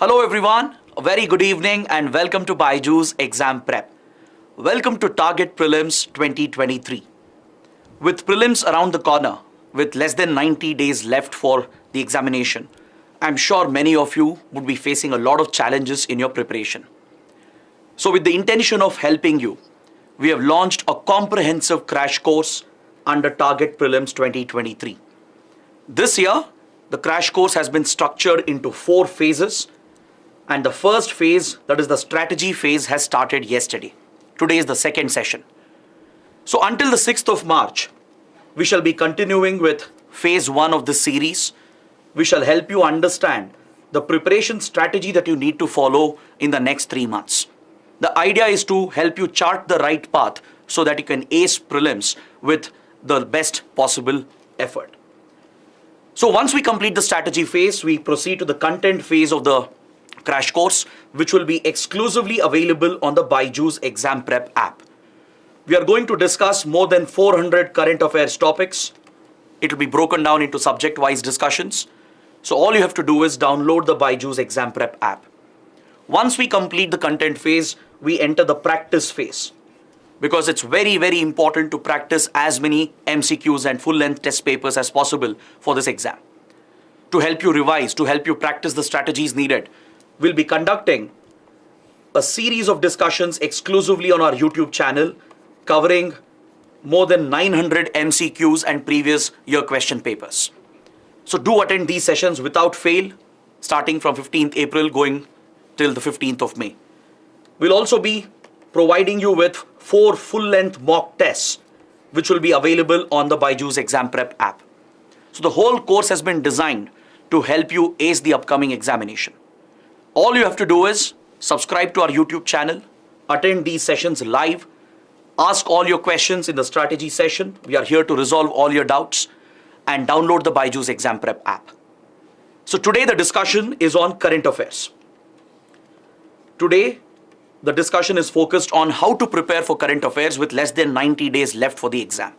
Hello everyone, a very good evening and welcome to BYJU'S Exam Prep. Welcome to Target Prelims 2023. With prelims around the corner, with less than 90 days left for the examination, I'm sure many of you would be facing a lot of challenges in your preparation. So with the intention of helping you, we have launched a comprehensive crash course under Target Prelims 2023. This year, the crash course has been structured into 4 phases. And the first phase, that is the strategy phase, has started yesterday. Today is the second session. So until the 6th of March, we shall be continuing with phase 1 of this series. We shall help you understand the preparation strategy that you need to follow in the next 3 months. The idea is to help you chart the right path so that you can ace prelims with the best possible effort. So once we complete the strategy phase, we proceed to the content phase of the crash course, which will be exclusively available on the BYJU'S Exam Prep app. We are going to discuss more than 400 current affairs topics. It will be broken down into subject-wise discussions. So all you have to do is download the BYJU'S Exam Prep app. Once we complete the content phase, we enter the practice phase, because it's very, very important to practice as many MCQs and full-length test papers as possible for this exam. To help you revise, to help you practice the strategies needed, we'll be conducting a series of discussions exclusively on our YouTube channel covering more than 900 MCQs and previous year question papers. So do attend these sessions without fail, starting from 15th April going till the 15th of May. We'll also be providing you with 4 full-length mock tests, which will be available on the BYJU'S Exam Prep app. So the whole course has been designed to help you ace the upcoming examination. All you have to do is subscribe to our YouTube channel, attend these sessions live, ask all your questions in the strategy session. We are here to resolve all your doubts, and download the BYJU'S Exam Prep app. So today the discussion is on current affairs. Today the discussion is focused on how to prepare for current affairs with less than 90 days left for the exam.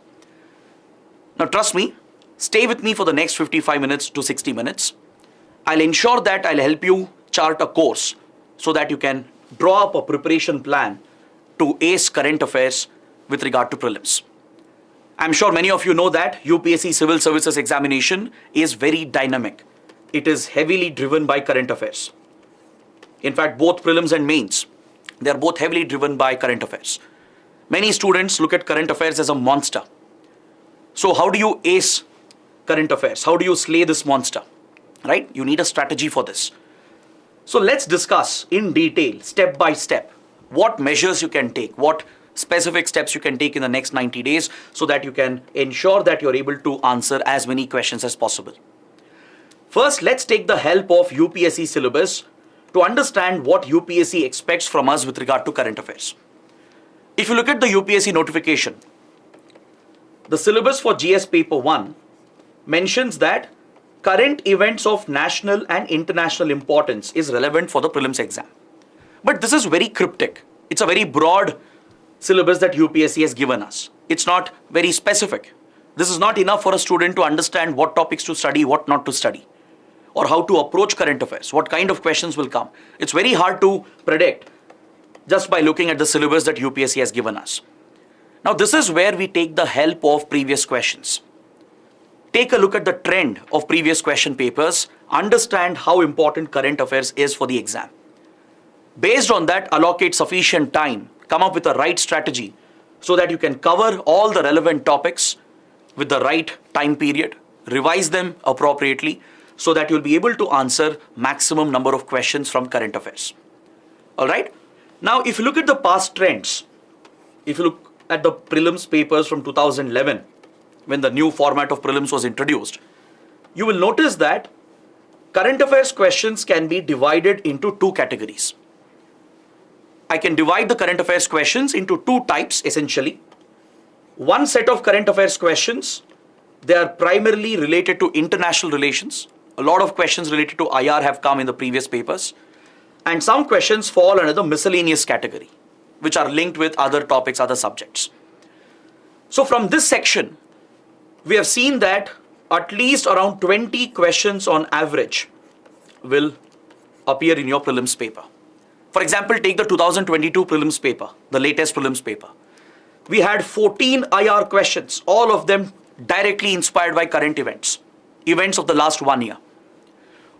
Now trust me, stay with me for the next 55 minutes to 60 minutes. I'll ensure that I'll help you chart a course so that you can draw up a preparation plan to ace current affairs with regard to prelims. I'm sure many of you know that UPSC Civil Services examination is very dynamic. It is heavily driven by current affairs. In fact, both prelims and mains, they are both heavily driven by current affairs. Many students look at current affairs as a monster. So how do you ace current affairs? How do you slay this monster? Right? You need a strategy for this. So let's discuss in detail, step by step, what measures you can take, what specific steps you can take in the next 90 days so that you can ensure that you're able to answer as many questions as possible. First, let's take the help of UPSC syllabus to understand what UPSC expects from us with regard to current affairs. If you look at the UPSC notification, the syllabus for GS paper 1 mentions that current events of national and international importance is relevant for the prelims exam. But this is very cryptic. It's a very broad syllabus that UPSC has given us. It's not very specific. This is not enough for a student to understand what topics to study, what not to study, or how to approach current affairs, what kind of questions will come. It's very hard to predict just by looking at the syllabus that UPSC has given us. Now this is where we take the help of previous questions. Take a look at the trend of previous question papers, understand how important current affairs is for the exam. Based on that, allocate sufficient time, come up with the right strategy so that you can cover all the relevant topics with the right time period, revise them appropriately so that you'll be able to answer maximum number of questions from current affairs. All right. Now, if you look at the past trends, if you look at the prelims papers from 2011, when the new format of prelims was introduced, you will notice that current affairs questions can be divided into 2 categories. I can divide the current affairs questions into 2 types essentially. One set of current affairs questions, they are primarily related to international relations. A lot of questions related to IR have come in the previous papers. And some questions fall under the miscellaneous category, which are linked with other topics, other subjects. So from this section, we have seen that at least around 20 questions on average will appear in your prelims paper. For example, take the 2022 prelims paper, the latest prelims paper. We had 14 IR questions, all of them directly inspired by current events of the last 1 year.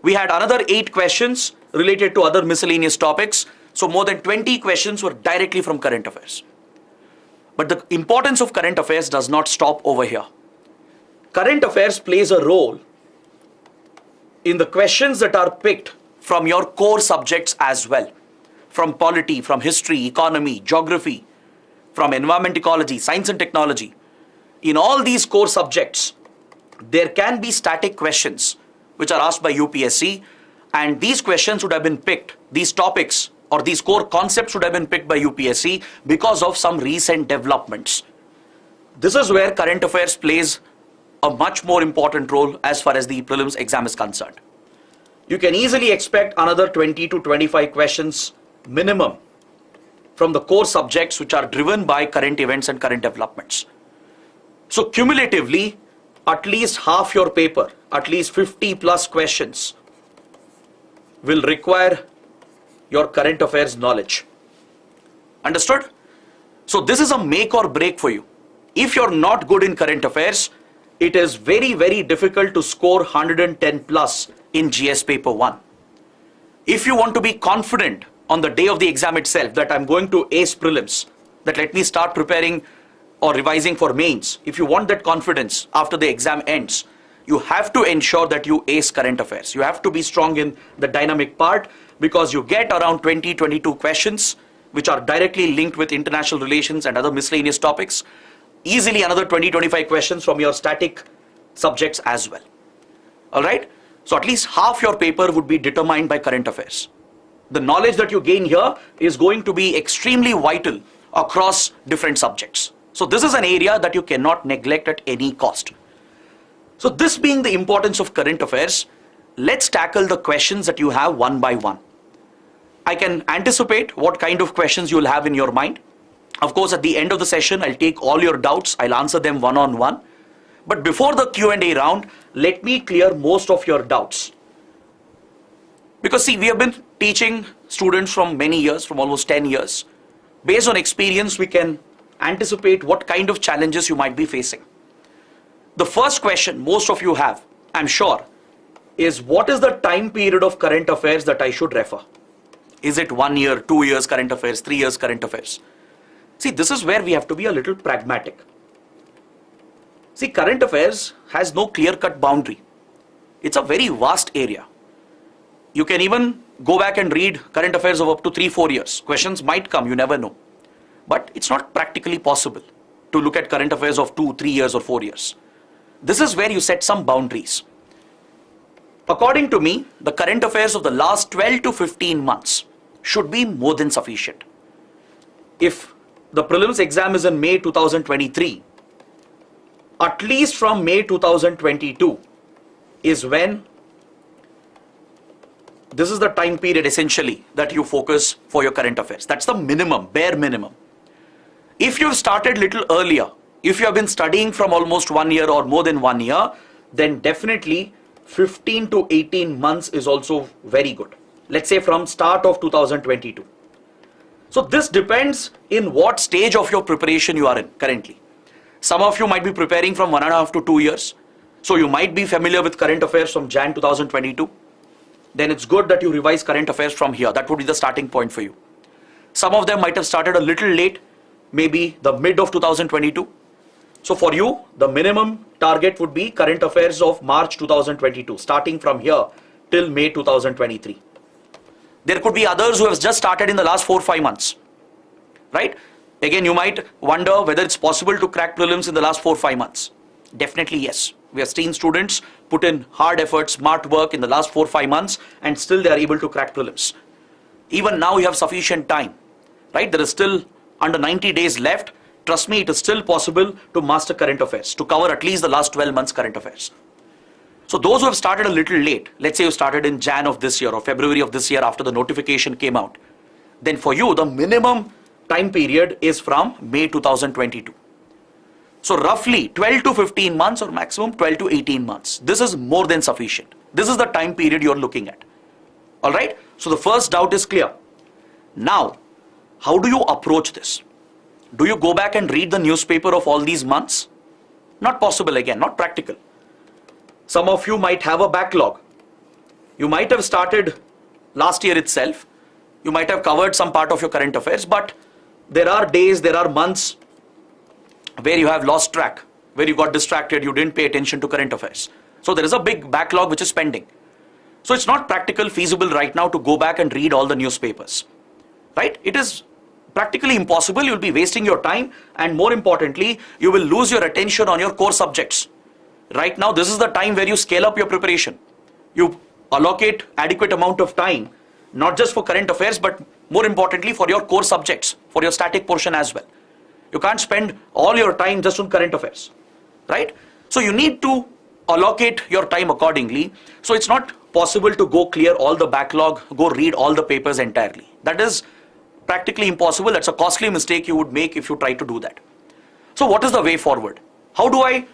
We had another 8 questions related to other miscellaneous topics. So more than 20 questions were directly from current affairs. But the importance of current affairs does not stop over here. Current affairs plays a role in the questions that are picked from your core subjects as well. From polity, from history, economy, geography, from environment ecology, science and technology. In all these core subjects, there can be static questions which are asked by UPSC, and these questions would have been picked, these topics or these core concepts would have been picked by UPSC because of some recent developments. This is where current affairs plays a much more important role as far as the prelims exam is concerned. You can easily expect another 20 to 25 questions minimum from the core subjects which are driven by current events and current developments. So cumulatively, at least half your paper, at least 50 plus questions will require your current affairs knowledge. Understood? So this is a make or break for you. If you're not good in current affairs, it is very, very difficult to score 110 plus in GS paper 1. If you want to be confident on the day of the exam itself that I'm going to ace prelims, that let me start preparing or revising for mains, if you want that confidence after the exam ends, you have to ensure that you ace current affairs. You have to be strong in the dynamic part because you get around 20-22 questions which are directly linked with international relations and other miscellaneous topics. Easily another 20-25 questions from your static subjects as well. Alright? So at least half your paper would be determined by current affairs. The knowledge that you gain here is going to be extremely vital across different subjects. So this is an area that you cannot neglect at any cost. So this being the importance of current affairs, let's tackle the questions that you have one by one. I can anticipate what kind of questions you will have in your mind. Of course, at the end of the session, I'll take all your doubts. I'll answer them one-on-one. But before the Q&A round, let me clear most of your doubts. Because see, we have been teaching students from many years, from almost 10 years. Based on experience, we can anticipate what kind of challenges you might be facing. The first question most of you have, I'm sure, is what is the time period of current affairs that I should refer? Is it 1 year, 2 years current affairs, 3 years current affairs? See, this is where we have to be a little pragmatic. See, current affairs has no clear-cut boundary. It's a very vast area. You can even go back and read current affairs of up to 3-4 years. Questions might come, you never know. But it's not practically possible to look at current affairs of 2, 3 years or 4 years. This is where you set some boundaries. According to me, the current affairs of the last 12 to 15 months should be more than sufficient. If the prelims exam is in May 2023, at least from May 2022 is when this is the time period essentially that you focus for your current affairs. That's the minimum, bare minimum. If you've started little earlier, if you have been studying from almost 1 year or more than 1 year, then definitely 15 to 18 months is also very good. Let's say from start of 2022. So this depends in what stage of your preparation you are in currently. Some of you might be preparing from 1.5 to 2 years. So you might be familiar with current affairs from Jan 2022. Then it's good that you revise current affairs from here. That would be the starting point for you. Some of them might have started a little late, maybe the mid of 2022. So for you, the minimum target would be current affairs of March 2022, starting from here till May 2023. There could be others who have just started in the last 4-5 months, right? Again, you might wonder whether it's possible to crack prelims in the last 4-5 months. Definitely yes. We have seen students put in hard effort, smart work in the last 4-5 months and still they are able to crack prelims. Even now you have sufficient time, right? There is still under 90 days left. Trust me, it is still possible to master current affairs, to cover at least the last 12 months current affairs. So those who have started a little late, let's say you started in Jan of this year or February of this year after the notification came out, then for you the minimum time period is from May 2022. So roughly 12 to 15 months or maximum 12 to 18 months. This is more than sufficient. This is the time period you're looking at. All right. So the first doubt is clear. Now, how do you approach this? Do you go back and read the newspaper of all these months? Not possible again, not practical. Some of you might have a backlog. You might have started last year itself. You might have covered some part of your current affairs, but there are days, there are months where you have lost track, where you got distracted, you didn't pay attention to current affairs. So there is a big backlog which is pending. So it's not practical, feasible right now to go back and read all the newspapers, right? It is practically impossible. You'll be wasting your time, and more importantly, you will lose your attention on your core subjects. Right now, this is the time where you scale up your preparation. You allocate adequate amount of time, not just for current affairs, but more importantly for your core subjects, for your static portion as well. You can't spend all your time just on current affairs, right? So you need to allocate your time accordingly. So it's not possible to go clear all the backlog, go read all the papers entirely. That is practically impossible. That's a costly mistake you would make if you try to do that. So what is the way forward? How do I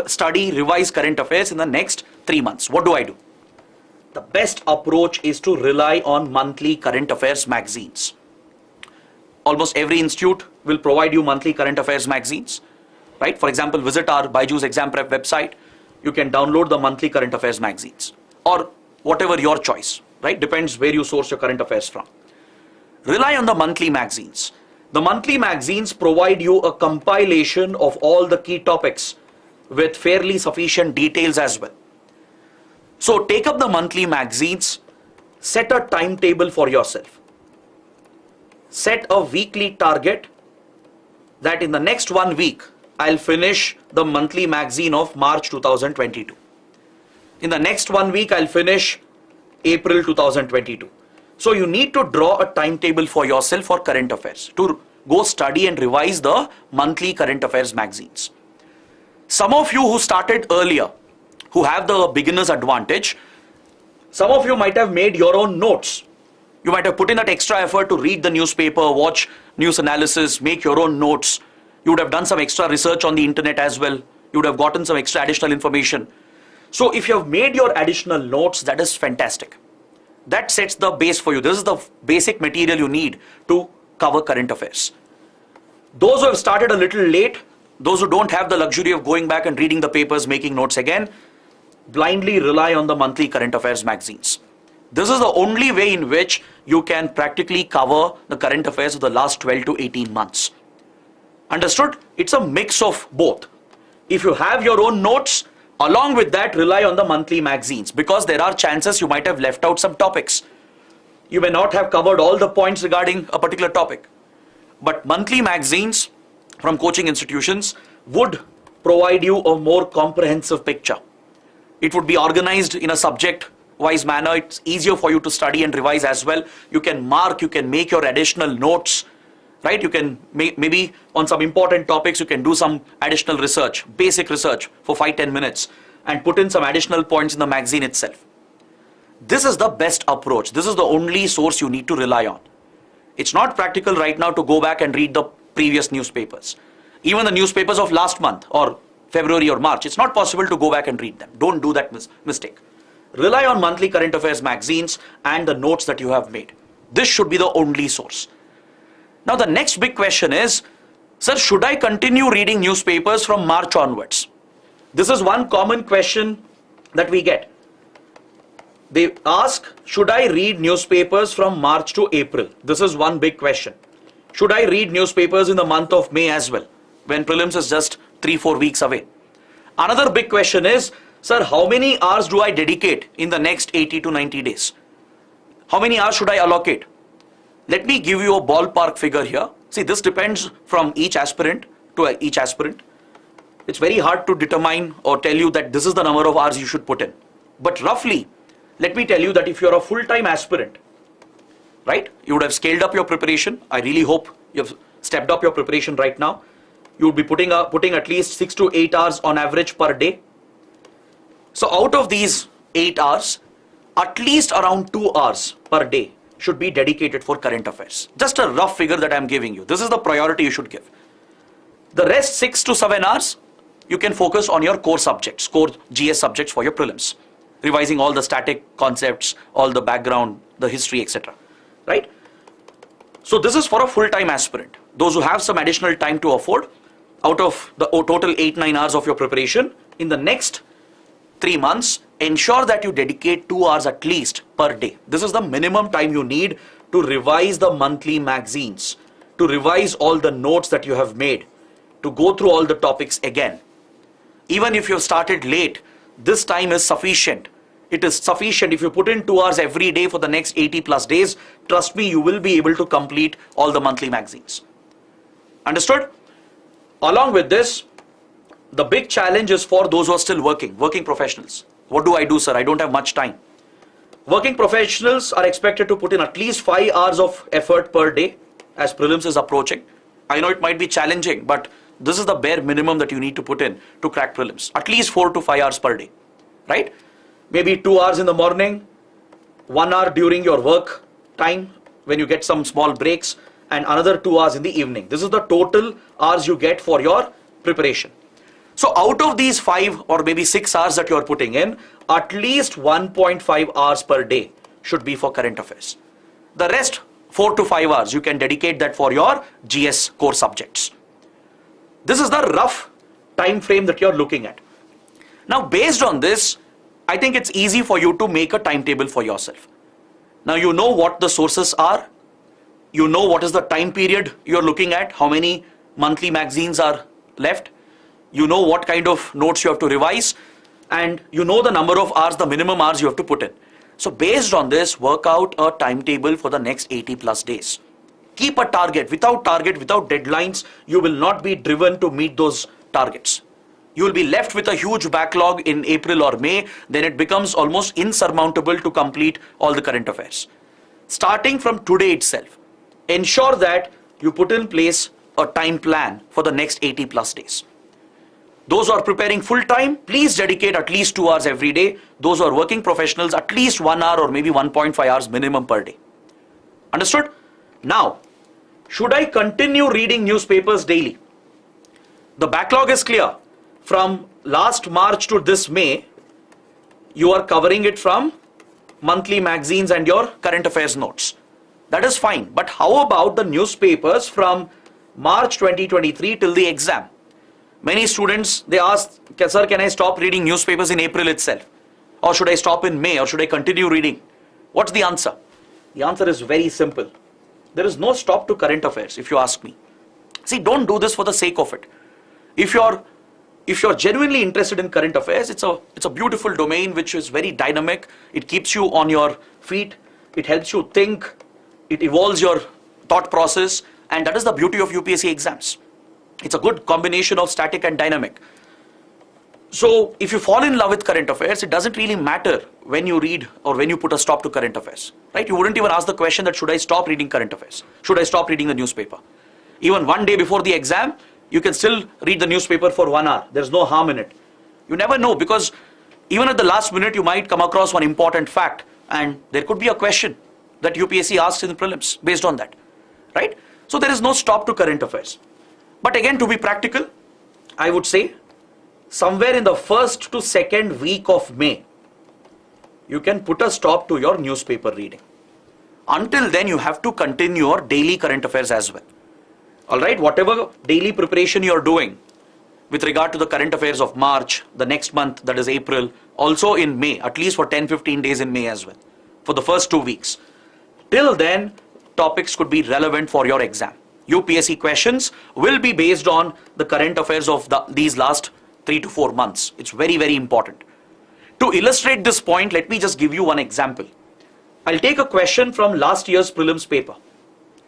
study, revise current affairs in the next 3 months? What do I do? The best approach is to rely on monthly current affairs magazines. Almost every institute will provide you monthly current affairs magazines, right? For example, visit our BYJU'S Exam Prep website. You can download the monthly current affairs magazines, or whatever your choice, right? Depends where you source your current affairs from. Rely on the monthly magazines. The monthly magazines provide you a compilation of all the key topics with fairly sufficient details as well. So take up the monthly magazines, set a timetable for yourself. Set a weekly target that in the next 1 week, I'll finish the monthly magazine of March 2022. In the next 1 week, I'll finish April 2022. So you need to draw a timetable for yourself for current affairs, to go study and revise the monthly current affairs magazines. Some of you who started earlier, who have the beginner's advantage, some of you might have made your own notes. You might have put in that extra effort to read the newspaper, watch news analysis, make your own notes. You would have done some extra research on the internet as well. You would have gotten some extra additional information. So if you have made your additional notes, that is fantastic. That sets the base for you. This is the basic material you need to cover current affairs. Those who have started a little late, those who don't have the luxury of going back and reading the papers, making notes again, blindly rely on the monthly current affairs magazines. This is the only way in which you can practically cover the current affairs of the last 12 to 18 months. Understood? It's a mix of both. If you have your own notes, along with that, rely on the monthly magazines, because there are chances you might have left out some topics. You may not have covered all the points regarding a particular topic. But monthly magazines from coaching institutions would provide you a more comprehensive picture. It would be organized in a subject-wise manner. It's easier for you to study and revise as well. You can mark, you can make your additional notes, right? You can maybe on some important topics, you can do some additional research, basic research for 5-10 minutes and put in some additional points in the magazine itself. This is the best approach. This is the only source you need to rely on. It's not practical right now to go back and read the previous newspapers. Even the newspapers of last month or February or March, it's not possible to go back and read them. Don't do that mistake. Rely on monthly current affairs magazines and the notes that you have made. This should be the only source. Now the next big question is, sir, should I continue reading newspapers from March onwards? This is one common question that we get. They ask, should I read newspapers from March to April? This is one big question. Should I read newspapers in the month of May as well, when prelims is just 3-4 weeks away? Another big question is, sir, how many hours do I dedicate in the next 80 to 90 days? How many hours should I allocate? Let me give you a ballpark figure here. See, this depends from each aspirant to each aspirant. It's very hard to determine or tell you that this is the number of hours you should put in. But roughly, let me tell you that if you're a full-time aspirant, right, you would have scaled up your preparation. I really hope you've stepped up your preparation right now. You would be putting at least 6 to 8 hours on average per day. So out of these 8 hours, at least around 2 hours per day should be dedicated for current affairs. Just a rough figure that I'm giving you. This is the priority you should give. The rest 6 to 7 hours, you can focus on your core subjects, core GS subjects for your prelims. revising all the static concepts, all the background, the history, etc. Right? So this is for a full-time aspirant. Those who have some additional time to afford, out of the total 8-9 hours of your preparation, in the next 3 months, ensure that you dedicate 2 hours at least per day. This is the minimum time you need to revise the monthly magazines, to revise all the notes that you have made, to go through all the topics again. Even if you've started late, this time is sufficient. It is sufficient. If you put in 2 hours every day for the next 80 plus days, trust me, you will be able to complete all the monthly magazines. Understood? Along with this, the big challenge is for those who are still working professionals. What do I do, sir? I don't have much time. Working professionals are expected to put in at least 5 hours of effort per day as prelims is approaching. I know it might be challenging, but this is the bare minimum that you need to put in to crack prelims. At least 4 to 5 hours per day, right? Maybe 2 hours in the morning, 1 hour during your work time when you get some small breaks, and another 2 hours in the evening. This is the total hours you get for your preparation. So out of these 5 or maybe 6 hours that you are putting in, at least 1.5 hours per day should be for current affairs. The rest 4 to 5 hours you can dedicate that for your GS core subjects. This is the rough time frame that you're looking at. Now based on this, I think it's easy for you to make a timetable for yourself. Now you know what the sources are, you know what is the time period you're looking at, how many monthly magazines are left, you know what kind of notes you have to revise, and you know the number of hours, the minimum hours you have to put in. So based on this, work out a timetable for the next 80 plus days. Keep a target. Without deadlines, you will not be driven to meet those targets. You will be left with a huge backlog in April or May, then it becomes almost insurmountable to complete all the current affairs. Starting from today itself, ensure that you put in place a time plan for the next 80 plus days. Those who are preparing full time, please dedicate at least 2 hours every day. Those who are working professionals, at least 1 hour or maybe 1.5 hours minimum per day. Understood? Now, should I continue reading newspapers daily? The backlog is clear. From last March to this May, you are covering it from monthly magazines and your current affairs notes. That is fine. But how about the newspapers from March 2023 till the exam? Many students, they ask, sir, can I stop reading newspapers in April itself? Or should I stop in May? Or should I continue reading? What's the answer? The answer is very simple. There is no stop to current affairs, if you ask me. See, don't do this for the sake of it. If you're genuinely interested in current affairs, it's a beautiful domain which is very dynamic. It keeps you on your feet. It helps you think. It evolves your thought process. And that is the beauty of UPSC exams. It's a good combination of static and dynamic. So if you fall in love with current affairs, it doesn't really matter when you read or when you put a stop to current affairs, right? You wouldn't even ask the question that should I stop reading current affairs? Should I stop reading the newspaper? Even one day before the exam, you can still read the newspaper for 1 hour. There's no harm in it. You never know, because even at the last minute, you might come across one important fact and there could be a question that UPSC asks in the prelims based on that, right? So there is no stop to current affairs. But again, to be practical, I would say somewhere in the 1st to 2nd week of May, you can put a stop to your newspaper reading. Until then, you have to continue your daily current affairs as well. Alright, whatever daily preparation you are doing with regard to the current affairs of March, the next month, that is April, also in May, at least for 10-15 days in May as well, for the first 2 weeks. Till then, topics could be relevant for your exam. UPSC questions will be based on the current affairs of these last 3 to 4 months. It's very, very important. To illustrate this point, let me just give you one example. I'll take a question from last year's prelims paper,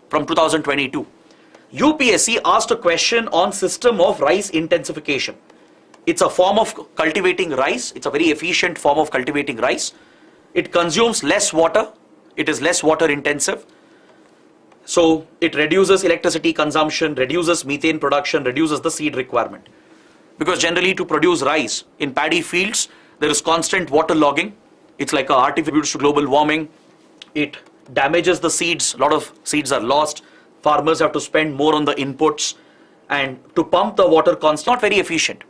from 2022. UPSC asked a question on system of rice intensification. It's a form of cultivating rice. It's a very efficient form of cultivating rice. It consumes less water. It is less water intensive. So it reduces electricity consumption, reduces methane production, reduces the seed requirement. Because generally to produce rice in paddy fields, there is constant water logging. It's like an artificial to global warming. It damages the seeds. A lot of seeds are lost. Farmers have to spend more on the inputs. And to pump the water constantly, not very efficient.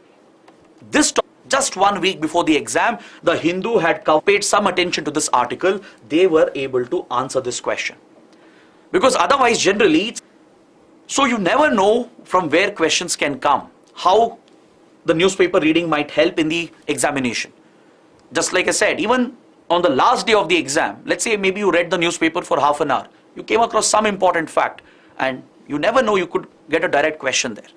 just 1 week before the exam, the Hindu had paid some attention to this article. They were able to answer this question. Because otherwise, generally, so you never know from where questions can come, how the newspaper reading might help in the examination. Just like I said, even on the last day of the exam, let's say maybe you read the newspaper for half an hour, you came across some important fact, and you never know, you could get a direct question there.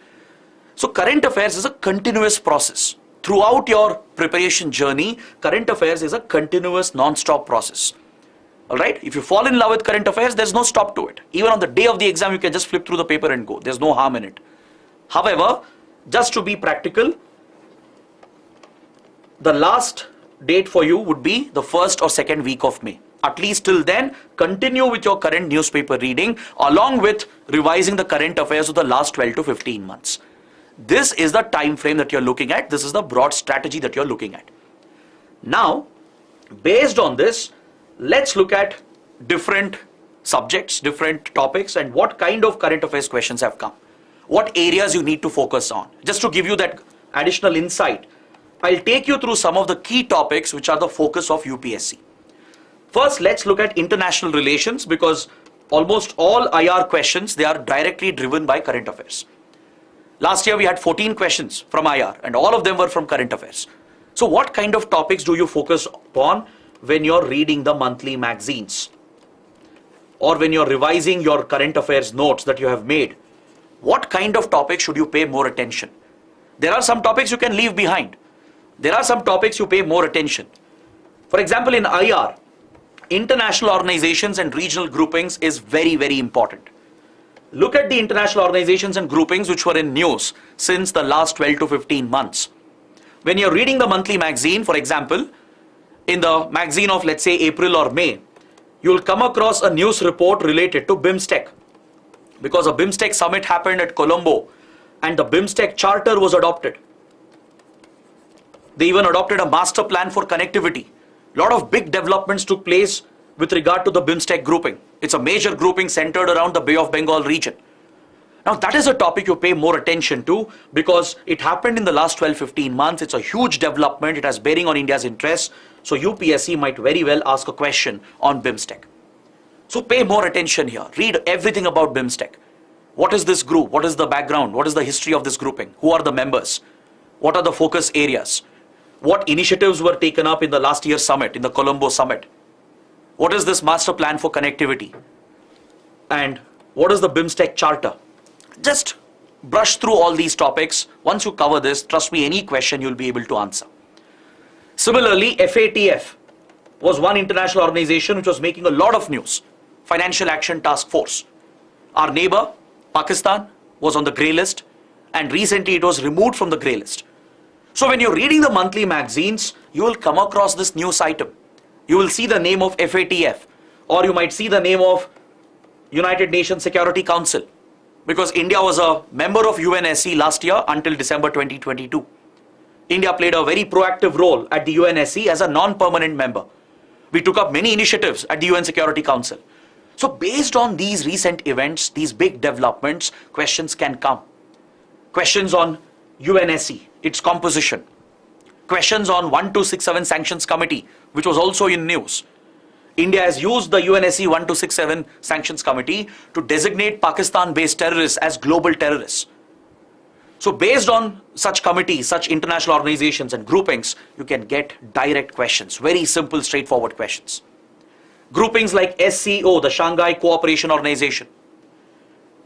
So current affairs is a continuous process. Throughout your preparation journey, current affairs is a continuous non-stop process. Alright, if you fall in love with current affairs, there's no stop to it. Even on the day of the exam, you can just flip through the paper and go. There's no harm in it. However, just to be practical, the last date for you would be the 1st or 2nd week of May. At least till then, continue with your current newspaper reading along with revising the current affairs of the last 12 to 15 months. This is the time frame that you're looking at. This is the broad strategy that you're looking at. Now, based on this, let's look at different subjects, different topics, and what kind of current affairs questions have come. What areas you need to focus on. Just to give you that additional insight, I'll take you through some of the key topics which are the focus of UPSC. First, let's look at international relations, because almost all IR questions, they are directly driven by current affairs. Last year we had 14 questions from IR and all of them were from current affairs. So what kind of topics do you focus upon when you're reading the monthly magazines? Or when you're revising your current affairs notes that you have made? What kind of topics should you pay more attention? There are some topics you can leave behind. There are some topics you pay more attention. For example, in IR, international organizations and regional groupings is very, very important. Look at the international organizations and groupings which were in news since the last 12 to 15 months. When you're reading the monthly magazine, for example, in the magazine of, let's say, April or May, you'll come across a news report related to BIMSTEC. Because a BIMSTEC summit happened at Colombo and the BIMSTEC charter was adopted. They even adopted a master plan for connectivity. A lot of big developments took place with regard to the BIMSTEC grouping. It's a major grouping centered around the Bay of Bengal region. Now that is a topic you pay more attention to because it happened in the last 12-15 months. It's a huge development. It has bearing on India's interests. So UPSC might very well ask a question on BIMSTEC. So pay more attention here. Read everything about BIMSTEC. What is this group? What is the background? What is the history of this grouping? Who are the members? What are the focus areas? What initiatives were taken up in the last year's summit, in the Colombo summit? What is this master plan for connectivity? And what is the BIMSTEC charter? Just brush through all these topics. Once you cover this, trust me, any question you'll be able to answer. Similarly, FATF was one international organization which was making a lot of news. Financial Action Task Force. Our neighbor, Pakistan, was on the grey list and recently it was removed from the grey list. So when you're reading the monthly magazines, you will come across this news item. You will see the name of FATF or you might see the name of United Nations Security Council because India was a member of UNSC last year until December 2022. India played a very proactive role at the UNSC as a non-permanent member. We took up many initiatives at the UN Security Council. So based on these recent events, these big developments, questions can come. Questions on UNSC, its composition. Questions on 1267 Sanctions Committee, which was also in news. India has used the UNSC 1267 Sanctions Committee to designate Pakistan-based terrorists as global terrorists. So based on such committees, such international organizations and groupings, you can get direct questions, very simple, straightforward questions. Groupings like SCO, the Shanghai Cooperation Organization.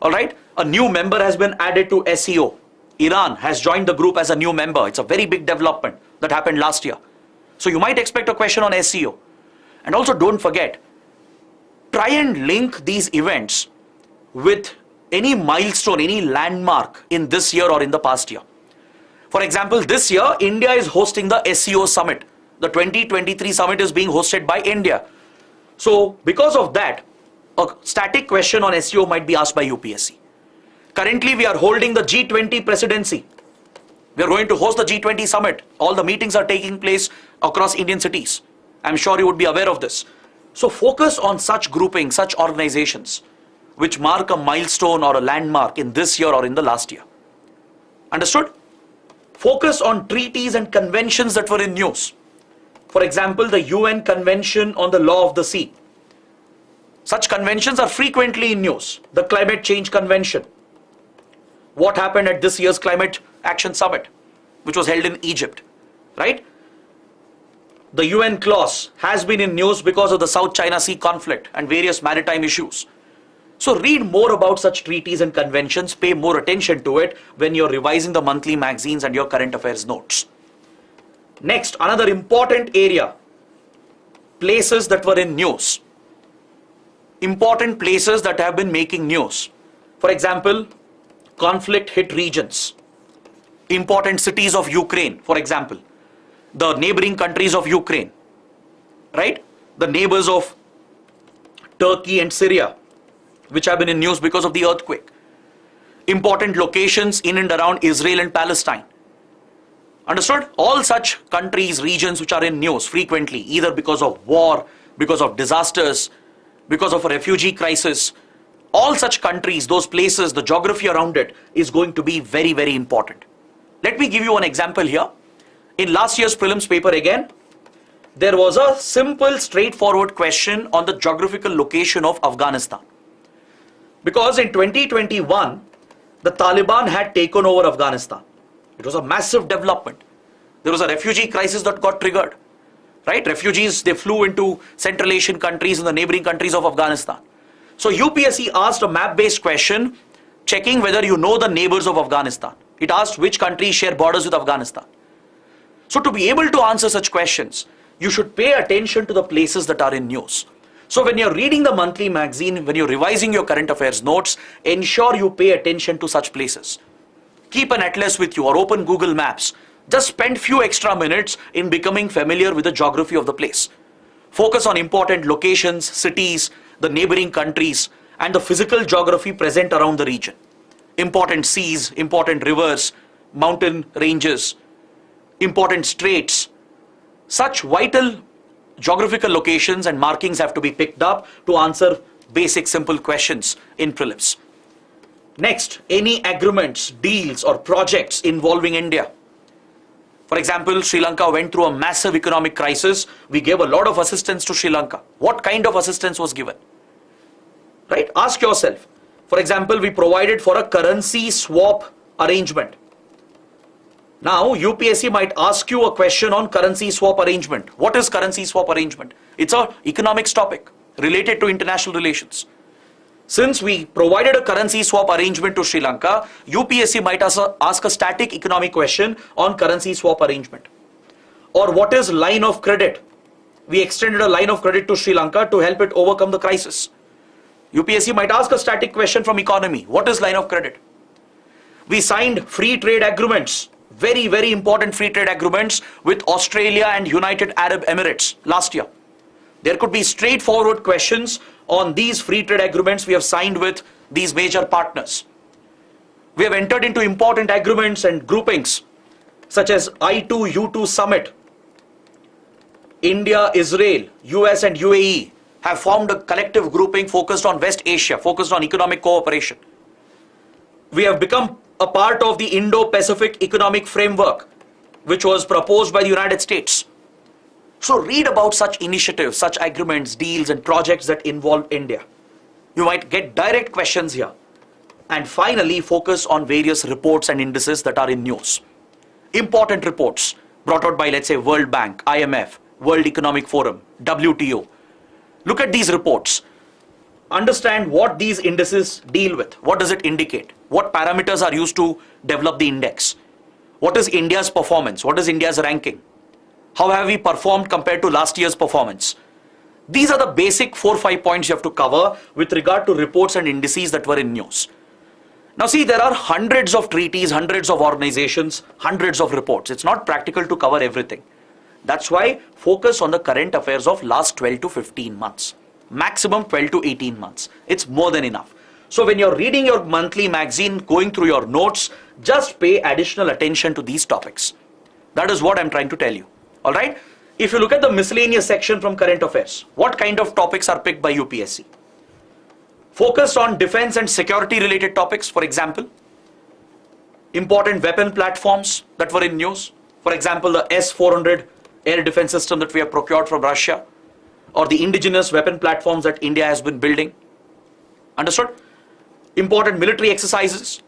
Alright, a new member has been added to SCO. Iran has joined the group as a new member. It's a very big development that happened last year. So you might expect a question on SCO. And also don't forget, try and link these events with any milestone, any landmark in this year or in the past year. For example, this year, India is hosting the SCO summit. The 2023 summit is being hosted by India. So because of that, a static question on SCO might be asked by UPSC. Currently, we are holding the G20 presidency. We are going to host the G20 summit. All the meetings are taking place across Indian cities. I'm sure you would be aware of this. So focus on such groupings, such organizations, which mark a milestone or a landmark in this year or in the last year. Understood? Focus on treaties and conventions that were in news. For example, the UN Convention on the Law of the Sea. Such conventions are frequently in news. The Climate Change Convention. What happened at this year's Climate Action Summit, which was held in Egypt, right? The UN clause has been in news because of the South China Sea conflict and various maritime issues. So read more about such treaties and conventions, pay more attention to it when you're revising the monthly magazines and your current affairs notes. Next, another important area, places that were in news. Important places that have been making news. For example, conflict hit regions. Important cities of Ukraine, for example. The neighboring countries of Ukraine, right? The neighbors of Turkey and Syria, which have been in news because of the earthquake. Important locations in and around Israel and Palestine. Understood? All such countries, regions which are in news frequently, either because of war, because of disasters, because of a refugee crisis. All such countries, those places, the geography around it is going to be very, very important. Let me give you an example here. In last year's prelims paper again, there was a simple, straightforward question on the geographical location of Afghanistan. Because in 2021, the Taliban had taken over Afghanistan. It was a massive development. There was a refugee crisis that got triggered, right? Refugees, they flew into Central Asian countries and the neighboring countries of Afghanistan. So UPSC asked a map-based question, checking whether you know the neighbors of Afghanistan. It asked which countries share borders with Afghanistan. So to be able to answer such questions, you should pay attention to the places that are in news. So when you're reading the monthly magazine, when you're revising your current affairs notes, ensure you pay attention to such places. Keep an atlas with you or open Google Maps. Just spend few extra minutes in becoming familiar with the geography of the place. Focus on important locations, cities, the neighboring countries, and the physical geography present around the region. Important seas, important rivers, mountain ranges, important straits. Such vital geographical locations and markings have to be picked up to answer basic simple questions in prelims. Next, any agreements, deals or projects involving India. For example, Sri Lanka went through a massive economic crisis. We gave a lot of assistance to Sri Lanka. What kind of assistance was given? Right? Ask yourself. For example, we provided for a currency swap arrangement. Now, UPSC might ask you a question on currency swap arrangement. What is currency swap arrangement? It's an economics topic related to international relations. Since we provided a currency swap arrangement to Sri Lanka, UPSC might ask a static economic question on currency swap arrangement. Or what is line of credit? We extended a line of credit to Sri Lanka to help it overcome the crisis. UPSC might ask a static question from economy. What is line of credit? We signed free trade agreements, very, very important free trade agreements with Australia and United Arab Emirates last year. There could be straightforward questions on these free trade agreements we have signed with these major partners. We have entered into important agreements and groupings such as I2U2 Summit. India, Israel, US and UAE have formed a collective grouping focused on West Asia, focused on economic cooperation. We have become a part of the Indo-Pacific Economic Framework, which was proposed by the United States. So read about such initiatives, such agreements, deals and projects that involve India. You might get direct questions here. And finally, focus on various reports and indices that are in news. Important reports brought out by, let's say, World Bank, IMF, World Economic Forum, WTO. Look at these reports. Understand what these indices deal with. What does it indicate? What parameters are used to develop the index? What is India's performance? What is India's ranking? How have we performed compared to last year's performance? These are the basic 4 or 5 points you have to cover with regard to reports and indices that were in news. Now see, there are hundreds of treaties, hundreds of organizations, hundreds of reports. It's not practical to cover everything. That's why focus on the current affairs of last 12 to 15 months. Maximum 12 to 18 months. It's more than enough. So when you're reading your monthly magazine, going through your notes, just pay additional attention to these topics. That is what I'm trying to tell you. All right. If you look at the miscellaneous section from current affairs, what kind of topics are picked by UPSC? Focus on defense and security related topics, for example. important weapon platforms that were in news. For example, the S-400 air defense system that we have procured from Russia, or the indigenous weapon platforms that India has been building. Understood? Important military exercises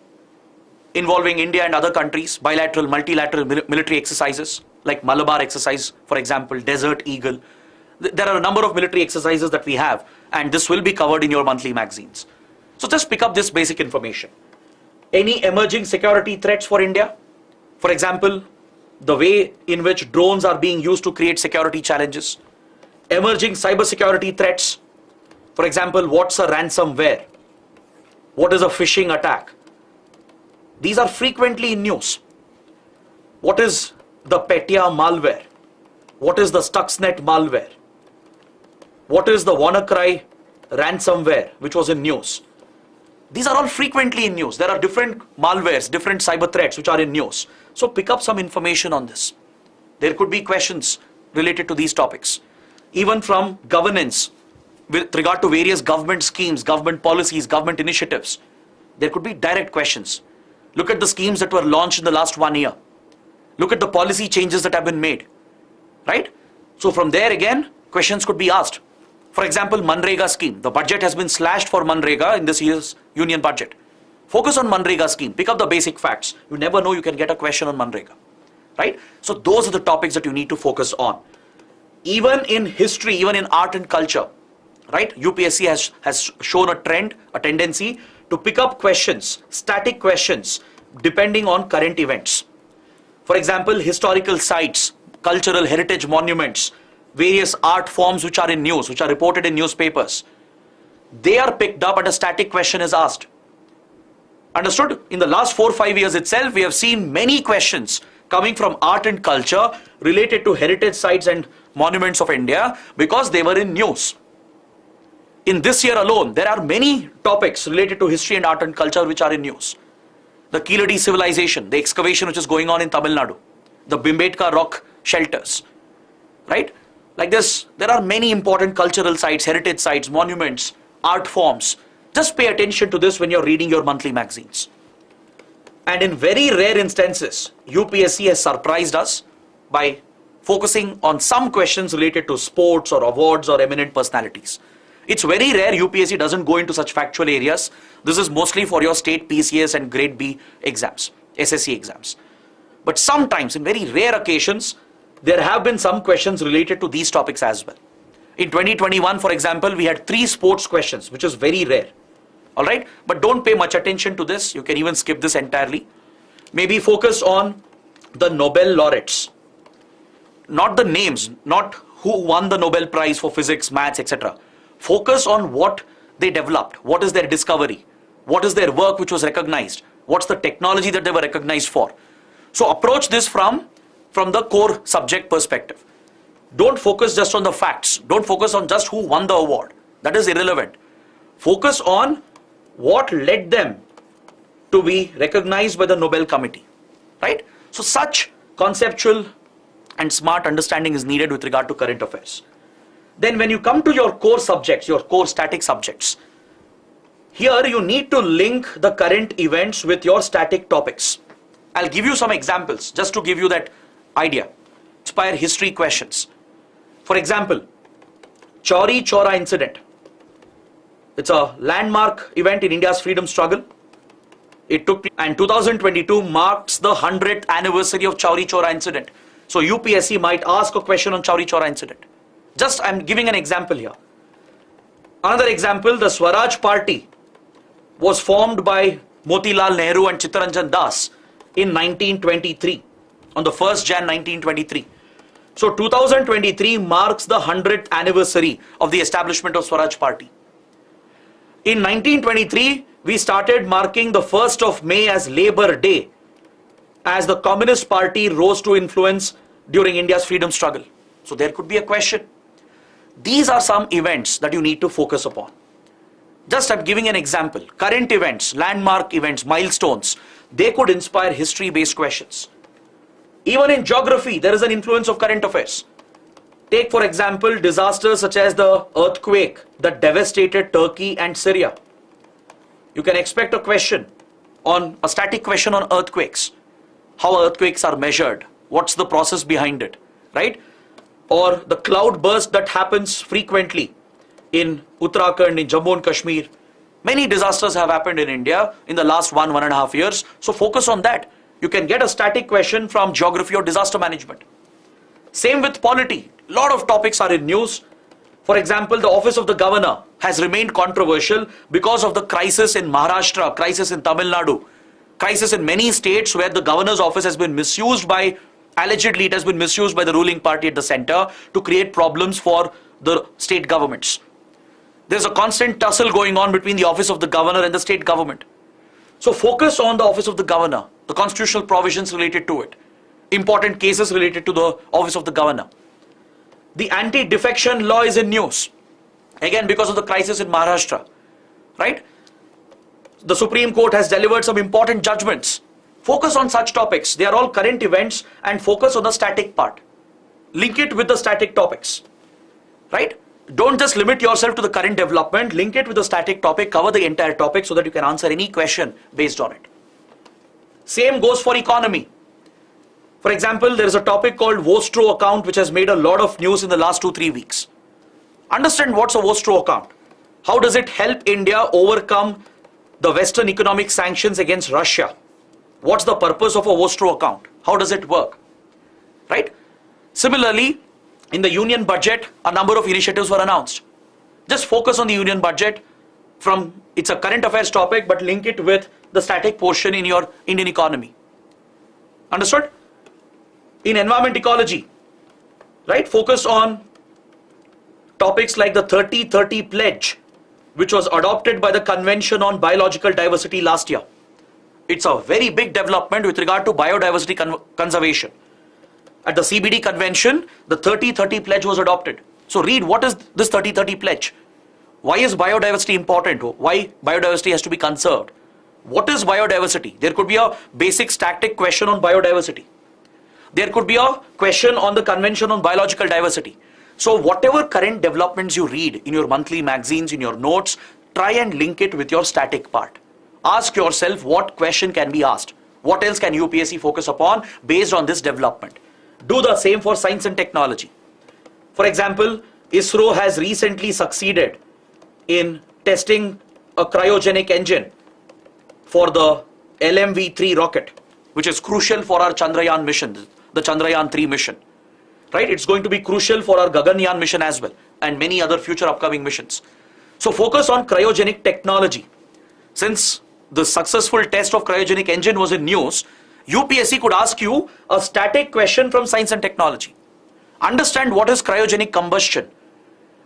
involving India and other countries, bilateral, multilateral military exercises like Malabar exercise, for example, Desert Eagle. There are a number of military exercises that we have, and this will be covered in your monthly magazines. So just pick up this basic information. Any emerging security threats for India? For example, the way in which drones are being used to create security challenges. Emerging cybersecurity threats. For example, what's a ransomware? What is a phishing attack? These are frequently in news. What is the Petya malware? What is the Stuxnet malware? What is the WannaCry ransomware, which was in news? These are all frequently in news. There are different malwares, different cyber threats which are in news. So pick up some information on this. There could be questions related to these topics. Even from governance, with regard to various government schemes, government policies, government initiatives, there could be direct questions. Look at the schemes that were launched in the last 1 year. Look at the policy changes that have been made, right? So from there again, questions could be asked. For example, Manrega scheme. The budget has been slashed for Manrega in this year's union budget. Focus on Manrega scheme. Pick up the basic facts. You never know, you can get a question on Manrega, right? So those are the topics that you need to focus on. Even in history, even in art and culture, right? UPSC has shown a trend, a tendency to pick up questions, static questions, depending on current events. For example, historical sites, cultural heritage monuments, various art forms which are in news, which are reported in newspapers. They are picked up and a static question is asked. Understood? In the last 4 or 5 years itself, we have seen many questions coming from art and culture related to heritage sites and monuments of India because they were in news. In this year alone, there are many topics related to history and art and culture which are in news. The Kiladi civilization, the excavation which is going on in Tamil Nadu, the Bhimbetka rock shelters, right? Like this, there are many important cultural sites, heritage sites, monuments, art forms. Just pay attention to this when you're reading your monthly magazines. And in very rare instances, UPSC has surprised us by focusing on some questions related to sports or awards or eminent personalities. It's very rare UPSC doesn't go into such factual areas. This is mostly for your state PCS and grade B exams, SSC exams. But sometimes, in very rare occasions, there have been some questions related to these topics as well. In 2021, for example, we had 3 sports questions, which is very rare. All right, but don't pay much attention to this. You can even skip this entirely. Maybe focus on the Nobel laureates, not the names, not who won the Nobel Prize for physics, maths, etc. Focus on what they developed, what is their discovery, what is their work which was recognized, what's the technology that they were recognized for. So approach this from the core subject perspective. Don't focus just on the facts. Don't focus on just who won the award. That is irrelevant. Focus on what led them to be recognized by the Nobel Committee, right? So such conceptual and smart understanding is needed with regard to current affairs. Then when you come to your core subjects, your core static subjects, here you need to link the current events with your static topics. I'll give you some examples just to give you that idea. Inspire history questions. For example, Chauri Chaura incident. It's a landmark event in India's freedom struggle. It took place, and 2022 marks the 100th anniversary of Chauri Chaura incident. So UPSC might ask a question on Chauri Chaura incident. Just I'm giving an example here. Another example, the Swaraj Party was formed by Motilal Nehru and Chittaranjan Das in 1923, on the 1st Jan 1923. So 2023 marks the 100th anniversary of the establishment of Swaraj Party. In 1923, we started marking the 1st of May as Labor Day, as the Communist Party rose to influence during India's freedom struggle. So there could be a question. These are some events that you need to focus upon. Just I'm giving an example. Current events, landmark events, milestones, they could inspire history-based questions. Even in geography, there is an influence of current affairs. Take, for example, disasters such as the earthquake that devastated Turkey and Syria. You can expect a question on a static question on earthquakes. How earthquakes are measured, what's the process behind it, right? Or the cloud burst that happens frequently in Uttarakhand, in Jammu and Kashmir. Many disasters have happened in India in the last 1.5 years. So focus on that. You can get a static question from geography or disaster management. Same with polity. A lot of topics are in news. For example, the office of the governor has remained controversial because of the crisis in Maharashtra, crisis in Tamil Nadu, crisis in many states where the governor's office has been misused by, allegedly it has been misused by the ruling party at the center to create problems for the state governments. There's a constant tussle going on between the office of the governor and the state government. So focus on the office of the governor, the constitutional provisions related to it, important cases related to the office of the governor. The anti-defection law is in news, again because of the crisis in Maharashtra, right? The Supreme Court has delivered some important judgments. Focus on such topics. They are all current events and focus on the static part. Link it with the static topics, right? Don't just limit yourself to the current development. Link it with the static topic, cover the entire topic so that you can answer any question based on it. Same goes for economy. For example, there is a topic called Vostro account which has made a lot of news in the last 2-3 weeks. Understand what's a Vostro account. How does it help India overcome the Western economic sanctions against Russia? What's the purpose of a Vostro account? How does it work? Right? Similarly, in the union budget, a number of initiatives were announced. Just focus on the union budget it's a current affairs topic, but link it with the static portion in your Indian economy. Understood? In environment ecology, right? Focus on topics like the 30-30 pledge, which was adopted by the Convention on Biological Diversity last year. It's a very big development with regard to biodiversity conservation. At the CBD convention, the 30-30 pledge was adopted. So read what is this 30-30 pledge? Why is biodiversity important? Why biodiversity has to be conserved? What is biodiversity? There could be a basic static question on biodiversity. There could be a question on the Convention on Biological Diversity. So whatever current developments you read in your monthly magazines, in your notes, try and link it with your static part. Ask yourself what question can be asked. What else can UPSC focus upon based on this development? Do the same for science and technology. For example, ISRO has recently succeeded in testing a cryogenic engine for the LMV-3 rocket, which is crucial for our Chandrayaan mission, the Chandrayaan-3 mission. Right? It's going to be crucial for our Gaganyaan mission as well and many other future upcoming missions. So focus on cryogenic technology. Since the successful test of cryogenic engine was in news, UPSC could ask you a static question from science and technology. Understand what is cryogenic combustion.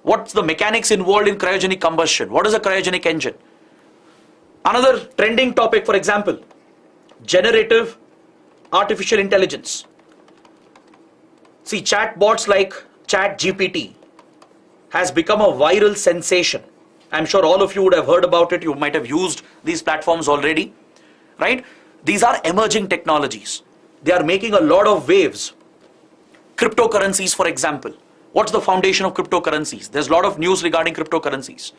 What's the mechanics involved in cryogenic combustion? What is a cryogenic engine? Another trending topic, for example, generative artificial intelligence. See, chatbots like ChatGPT has become a viral sensation. I'm sure all of you would have heard about it. You might have used these platforms already, right? These are emerging technologies. They are making a lot of waves. Cryptocurrencies, for example. What's the foundation of cryptocurrencies? There's a lot of news regarding cryptocurrencies.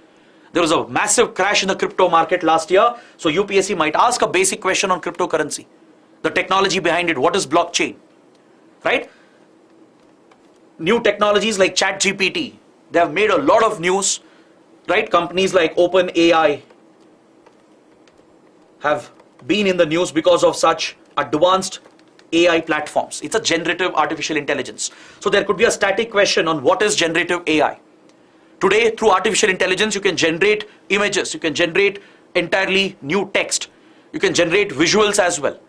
There was a massive crash in the crypto market last year. So UPSC might ask a basic question on cryptocurrency. The technology behind it. What is blockchain? Right? New technologies like ChatGPT. They have made a lot of news. Right? Companies like OpenAI have been in the news because of such advanced AI platforms. It's a generative artificial intelligence. So there could be a static question on what is generative AI. Today, through artificial intelligence, you can generate images, you can generate entirely new text, you can generate visuals as well,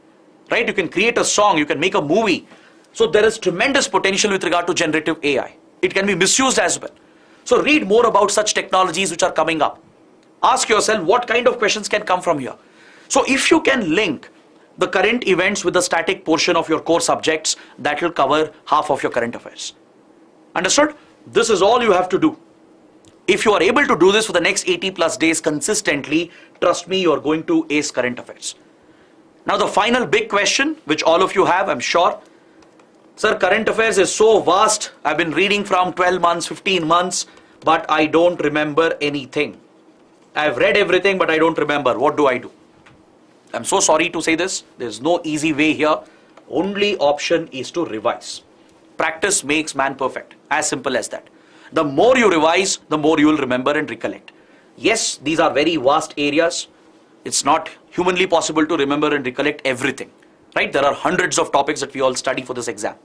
right? You can create a song, you can make a movie. So there is tremendous potential with regard to generative AI. It can be misused as well. So read more about such technologies which are coming up. Ask yourself what kind of questions can come from here. So if you can link the current events with the static portion of your core subjects, that will cover half of your current affairs. Understood? This is all you have to do. If you are able to do this for the next 80+ days consistently, trust me, you are going to ace current affairs. Now the final big question, which all of you have, I'm sure. Sir, current affairs is so vast. I've been reading from 12 months, 15 months, but I don't remember anything. I've read everything, but I don't remember. What do I do? I'm so sorry to say this. There's no easy way here. Only option is to revise. Practice makes man perfect. As simple as that. The more you revise, the more you will remember and recollect. Yes, these are very vast areas. It's not humanly possible to remember and recollect everything. Right? There are hundreds of topics that we all study for this exam.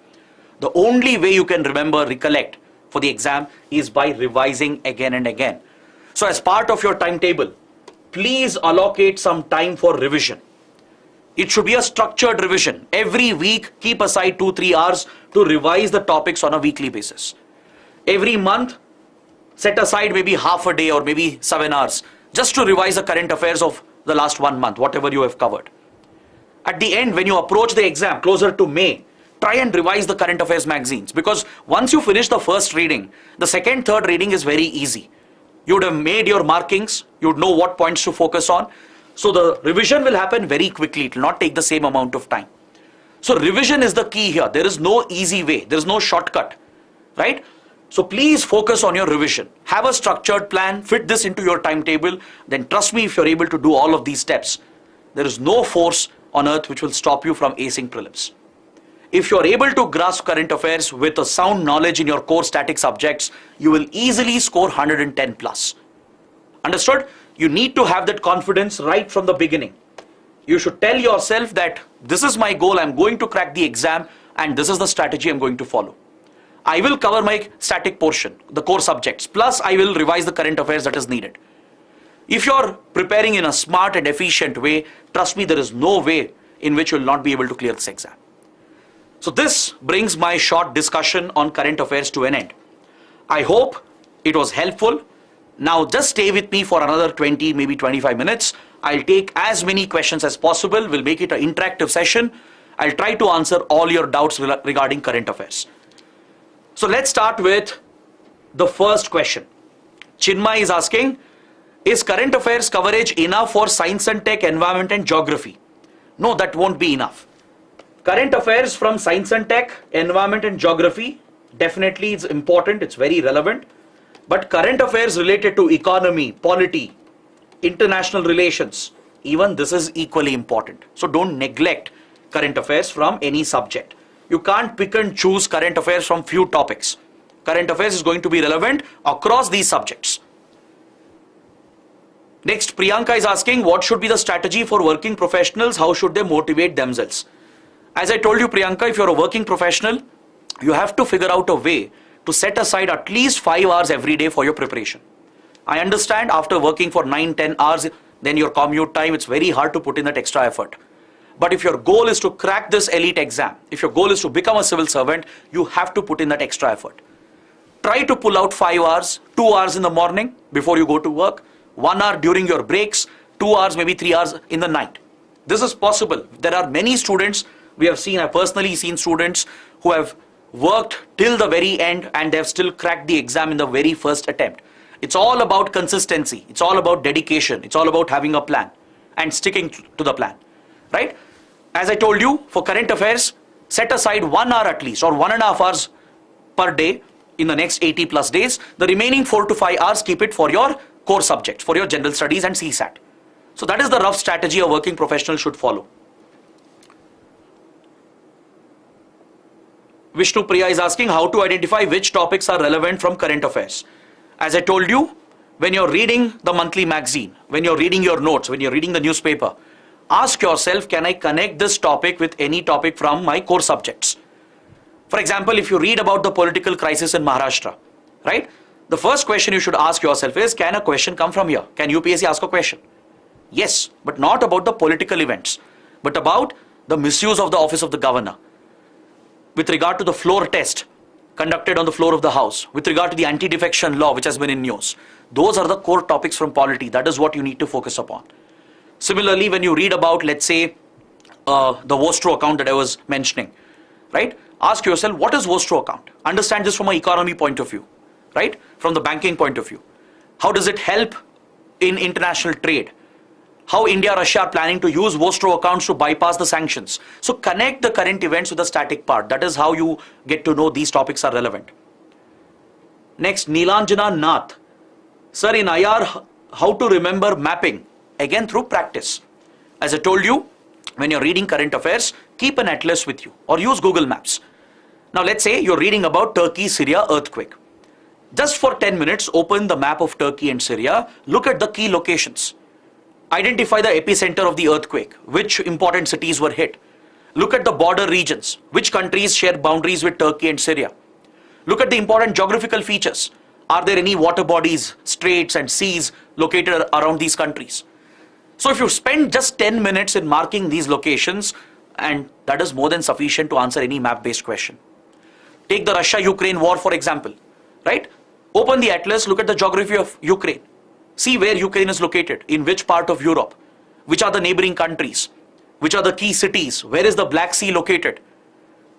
The only way you can remember, recollect for the exam is by revising again and again. So as part of your timetable, please allocate some time for revision. It should be a structured revision. Every week, keep aside 2-3 hours to revise the topics on a weekly basis. Every month, set aside maybe half a day or maybe 7 hours just to revise the current affairs of the last 1 month, whatever you have covered. At the end, when you approach the exam closer to May, try and revise the current affairs magazines, because once you finish the first reading, the second, third reading is very easy. You would have made your markings, you would know what points to focus on. So the revision will happen very quickly. It will not take the same amount of time. So revision is the key here. There is no easy way. There is no shortcut, right? So please focus on your revision. Have a structured plan, fit this into your timetable. Then trust me, if you're able to do all of these steps, there is no force on earth which will stop you from acing prelims. If you're able to grasp current affairs with a sound knowledge in your core static subjects, you will easily score 110 plus. Understood? You need to have that confidence right from the beginning. You should tell yourself that this is my goal, I'm going to crack the exam, and this is the strategy I'm going to follow. I will cover my static portion, the core subjects, plus I will revise the current affairs that is needed. If you're preparing in a smart and efficient way, trust me, there is no way in which you will not be able to clear this exam. So this brings my short discussion on current affairs to an end. I hope it was helpful. Now just stay with me for another 20, maybe 25 minutes. I'll take as many questions as possible. We'll make it an interactive session. I'll try to answer all your doubts regarding current affairs. So let's start with the first question. Chinmay is asking, is current affairs coverage enough for science and tech, environment and geography? No, that won't be enough. Current affairs from science and tech, environment and geography, definitely it's important, it's very relevant. But current affairs related to economy, polity, international relations, even this is equally important. So don't neglect current affairs from any subject. You can't pick and choose current affairs from few topics. Current affairs is going to be relevant across these subjects. Next, Priyanka is asking, what should be the strategy for working professionals? How should they motivate themselves? As I told you, Priyanka, if you're a working professional, you have to figure out a way to set aside at least 5 hours every day for your preparation. I understand after working for 9-10 hours, then your commute time, it's very hard to put in that extra effort. But if your goal is to crack this elite exam, if your goal is to become a civil servant, you have to put in that extra effort. Try to pull out 5 hours, 2 hours in the morning before you go to work, 1 hour during your breaks, 2 hours, maybe 3 hours in the night. This is possible. There are many students we have seen, I've personally seen students who have worked till the very end and they have still cracked the exam in the very first attempt. It's all about consistency. It's all about dedication. It's all about having a plan and sticking to the plan, right? As I told you, for current affairs, set aside 1 hour at least or 1.5 hours per day in the next 80 plus days. The remaining 4 to 5 hours, keep it for your core subjects, for your general studies and CSAT. So that is the rough strategy a working professional should follow. Vishnu Priya is asking how to identify which topics are relevant from current affairs. As I told you, when you're reading the monthly magazine, when you're reading your notes, when you're reading the newspaper, ask yourself, can I connect this topic with any topic from my core subjects? For example, if you read about the political crisis in Maharashtra, right? The first question you should ask yourself is, can a question come from here? Can UPSC ask a question? Yes, but not about the political events, but about the misuse of the office of the governor. With regard to the floor test conducted on the floor of the House, with regard to the anti-defection law which has been in news, those are the core topics from polity. That is what you need to focus upon. Similarly, when you read about, let's say, the Vostro account that I was mentioning, right? Ask yourself, what is Vostro account? Understand this from an economy point of view, right? From the banking point of view. How does it help in international trade? How India, Russia are planning to use Vostro accounts to bypass the sanctions. So connect the current events with the static part. That is how you get to know these topics are relevant. Next, Neelanjana Nath. Sir, in IR, how to remember mapping? Again, through practice. As I told you, when you're reading current affairs, keep an atlas with you or use Google Maps. Now let's say you're reading about Turkey-Syria earthquake. Just for 10 minutes, open the map of Turkey and Syria, look at the key locations. Identify the epicenter of the earthquake, which important cities were hit. Look at the border regions, which countries share boundaries with Turkey and Syria. Look at the important geographical features. Are there any water bodies, straits and seas located around these countries? So if you spend just 10 minutes in marking these locations, and that is more than sufficient to answer any map-based question. Take the Russia-Ukraine war, for example, right? Open the atlas, look at the geography of Ukraine. See where Ukraine is located, in which part of Europe, which are the neighboring countries, which are the key cities, where is the Black Sea located,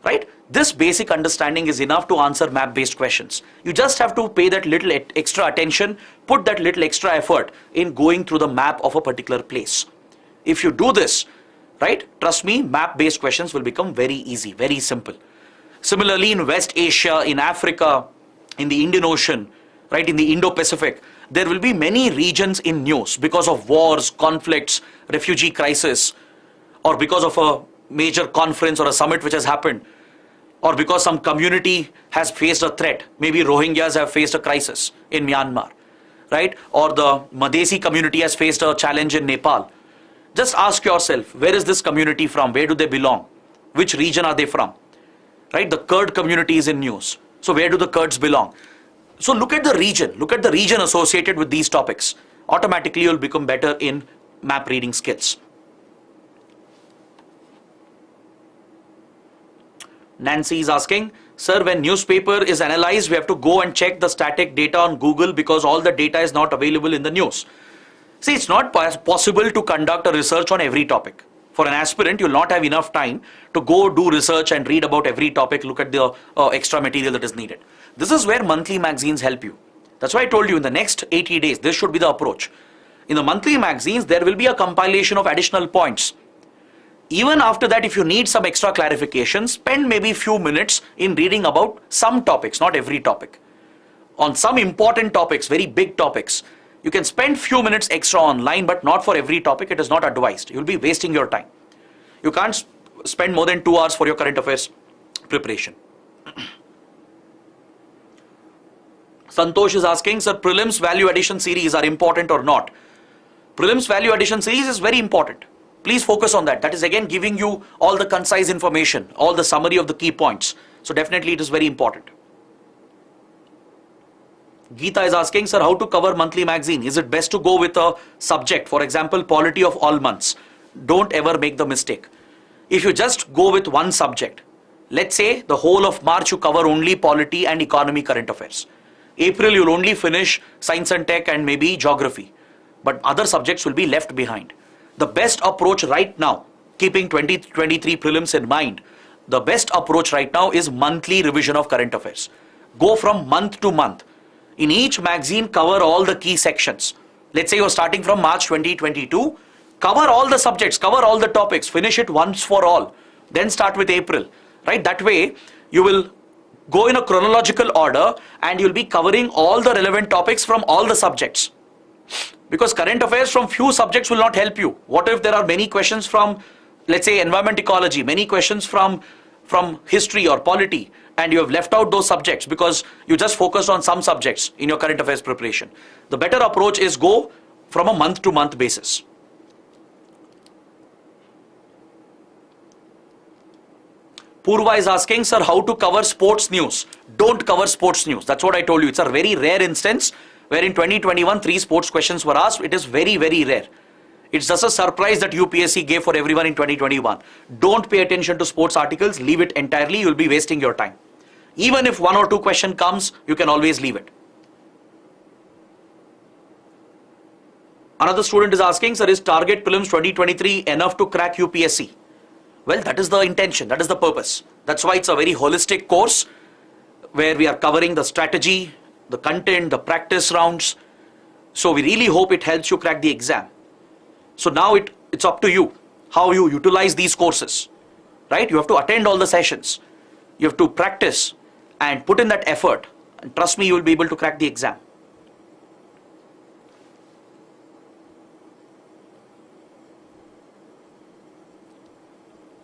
right? This basic understanding is enough to answer map-based questions. You just have to pay that little extra attention, put that little extra effort in going through the map of a particular place. If you do this, right, trust me, map-based questions will become very easy, very simple. Similarly, in West Asia, in Africa, in the Indian Ocean, right, in the Indo-Pacific, there will be many regions in news because of wars, conflicts, refugee crisis, or because of a major conference or a summit which has happened, or because some community has faced a threat. Maybe Rohingyas have faced a crisis in Myanmar, right? Or the Madhesi community has faced a challenge in Nepal. Just ask yourself, where is this community from? Where do they belong? Which region are they from? Right? The Kurd community is in news. So where do the Kurds belong? So look at the region associated with these topics. Automatically you'll become better in map reading skills. Nancy is asking, sir, when newspaper is analyzed, we have to go and check the static data on Google because all the data is not available in the news. See, it's not possible to conduct a research on every topic. For an aspirant, you'll not have enough time to go do research and read about every topic, look at the extra material that is needed. This is where monthly magazines help you. That's why I told you in the next 80 days, this should be the approach. In the monthly magazines, there will be a compilation of additional points. Even after that, if you need some extra clarification, spend maybe few minutes in reading about some topics, not every topic. On some important topics, very big topics, you can spend few minutes extra online, but not for every topic. It is not advised. You'll be wasting your time. You can't spend more than 2 hours for your current affairs preparation. Santosh is asking, sir, prelims value addition series are important or not? Prelims value addition series is very important. Please focus on that. That is again giving you all the concise information, all the summary of the key points. So definitely it is very important. Geeta is asking, sir, how to cover monthly magazine? Is it best to go with a subject? For example, polity of all months. Don't ever make the mistake. If you just go with one subject, let's say the whole of March you cover only polity and economy current affairs. April you'll only finish science and tech and maybe geography. But other subjects will be left behind. The best approach right now, keeping 2023 prelims in mind, the best approach right now is monthly revision of current affairs. Go from month to month. In each magazine, cover all the key sections. Let's say you're starting from March 2022, cover all the subjects, cover all the topics, finish it once for all. Then start with April, right? That way, you will go in a chronological order and you'll be covering all the relevant topics from all the subjects. Because current affairs from few subjects will not help you. What if there are many questions from, let's say, environment ecology, many questions from history or polity, and you have left out those subjects because you just focused on some subjects in your current affairs preparation. The better approach is go from a month-to-month basis. Purva is asking, sir, how to cover sports news? Don't cover sports news. That's what I told you. It's a very rare instance where in 2021, 3 sports questions were asked. It is very, very rare. It's just a surprise that UPSC gave for everyone in 2021. Don't pay attention to sports articles. Leave it entirely. You'll be wasting your time. Even if 1 or 2 question comes, you can always leave it. Another student is asking, sir, is target prelims 2023 enough to crack UPSC? Well, that is the intention. That is the purpose. That's why it's a very holistic course where we are covering the strategy, the content, the practice rounds. So we really hope it helps you crack the exam. So now it's up to you how you utilize these courses, right? You have to attend all the sessions. You have to practice and put in that effort. And trust me, you will be able to crack the exam.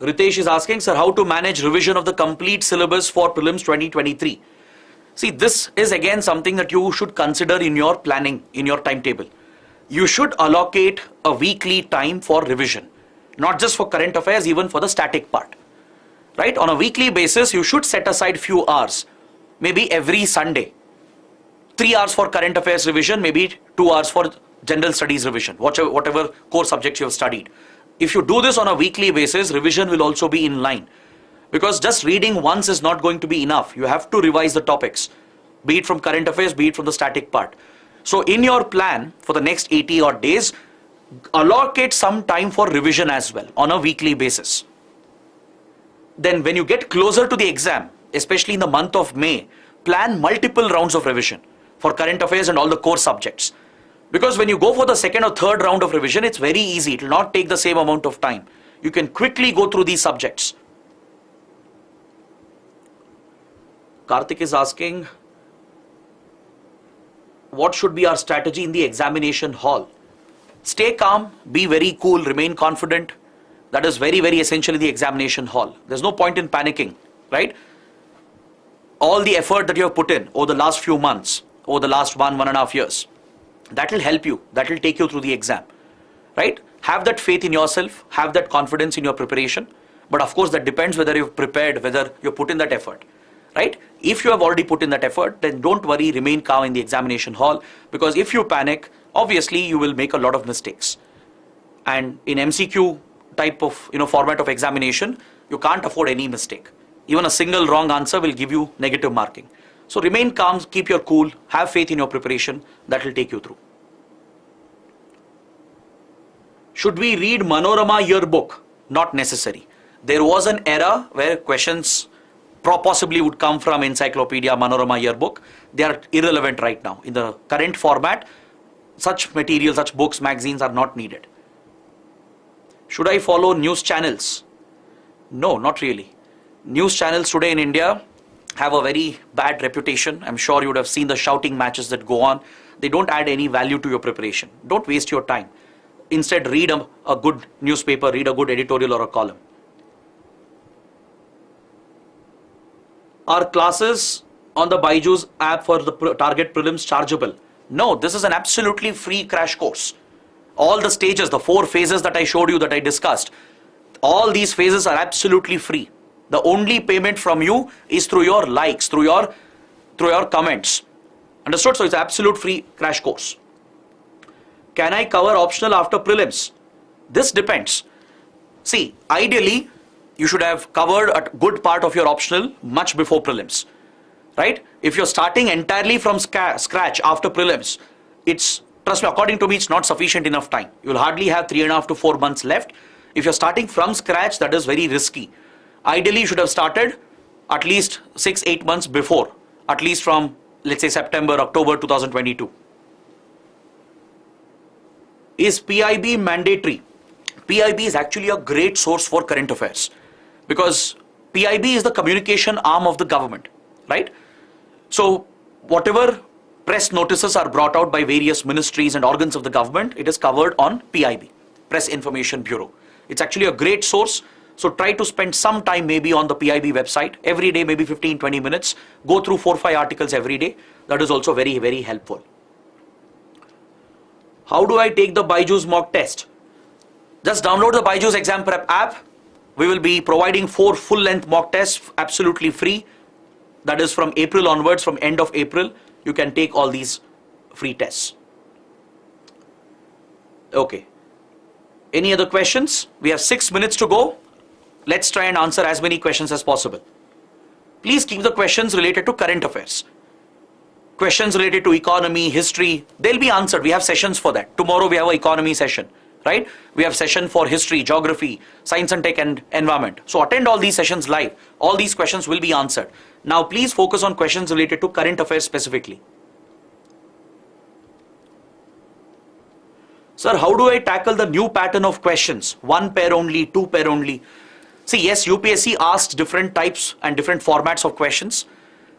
Ritesh is asking, sir, how to manage revision of the complete syllabus for Prelims 2023? See, this is again something that you should consider in your planning, in your timetable. You should allocate a weekly time for revision, not just for current affairs, even for the static part. Right? On a weekly basis, you should set aside few hours, maybe every Sunday. 3 hours for current affairs revision, maybe 2 hours for general studies revision, whatever core subjects you have studied. If you do this on a weekly basis, revision will also be in line. Because just reading once is not going to be enough. You have to revise the topics, be it from current affairs, be it from the static part. So in your plan for the next 80 odd days, allocate some time for revision as well on a weekly basis. Then when you get closer to the exam, especially in the month of May, plan multiple rounds of revision for current affairs and all the core subjects. Because when you go for the second or third round of revision, it's very easy. It will not take the same amount of time. You can quickly go through these subjects. Karthik is asking, what should be our strategy in the examination hall? Stay calm, be very cool, remain confident. That is very, very essential in the examination hall. There's no point in panicking, right? All the effort that you have put in over the last few months, over the last 1.5 years, that will help you, that will take you through the exam, right? Have that faith in yourself, have that confidence in your preparation. But of course, that depends whether you've prepared, whether you put in that effort, right? If you have already put in that effort, then don't worry, remain calm in the examination hall, because if you panic, obviously you will make a lot of mistakes. And in MCQ type of format of examination, you can't afford any mistake. Even a single wrong answer will give you negative marking. So remain calm, keep your cool, have faith in your preparation, that will take you through. Should we read Manorama yearbook? Not necessary. There was an era where questions possibly would come from Encyclopedia, Manorama yearbook. They are irrelevant right now. In the current format, such material, such books, magazines are not needed. Should I follow news channels? No, not really. News channels today in India have a very bad reputation. I'm sure you would have seen the shouting matches that go on. They don't add any value to your preparation. Don't waste your time. Instead, read a good newspaper, read a good editorial or a column. Are classes on the BYJU'S app for the target prelims chargeable? No, this is an absolutely free crash course. All the stages, the 4 phases that I showed you, that I discussed, all these phases are absolutely free. The only payment from you is through your likes, through your comments. Understood? So it's absolute free crash course. Can I cover optional after prelims? This depends. See, ideally, you should have covered a good part of your optional much before prelims, right? If you're starting entirely from scratch after prelims, trust me, according to me, it's not sufficient enough time. You'll hardly have 3.5 to 4 months left. If you're starting from scratch, that is very risky. Ideally, you should have started at least 6-8 months before, at least from, let's say, September, October 2022. Is PIB mandatory? PIB is actually a great source for current affairs, because PIB is the communication arm of the government, right? So whatever press notices are brought out by various ministries and organs of the government, it is covered on PIB, Press Information Bureau. It's actually a great source. So try to spend some time maybe on the PIB website every day, maybe 15-20 minutes. Go through 4-5 articles every day. That is also very, very helpful. How do I take the BYJU'S mock test? Just download the BYJU'S Exam Prep app. We will be providing 4 full-length mock tests absolutely free. That is from April onwards, from end of April. You can take all these free tests. Okay. Any other questions? We have 6 minutes to go. Let's try and answer as many questions as possible. Please keep the questions related to current affairs. Questions related to economy, history, they'll be answered. We have sessions for that. Tomorrow we have an economy session, right? We have session for history, geography, science and tech and environment. So attend all these sessions live. All these questions will be answered. Now please focus on questions related to current affairs specifically. Sir, how do I tackle the new pattern of questions? 1 pair only, 2 pair only. See, yes, UPSC asked different types and different formats of questions.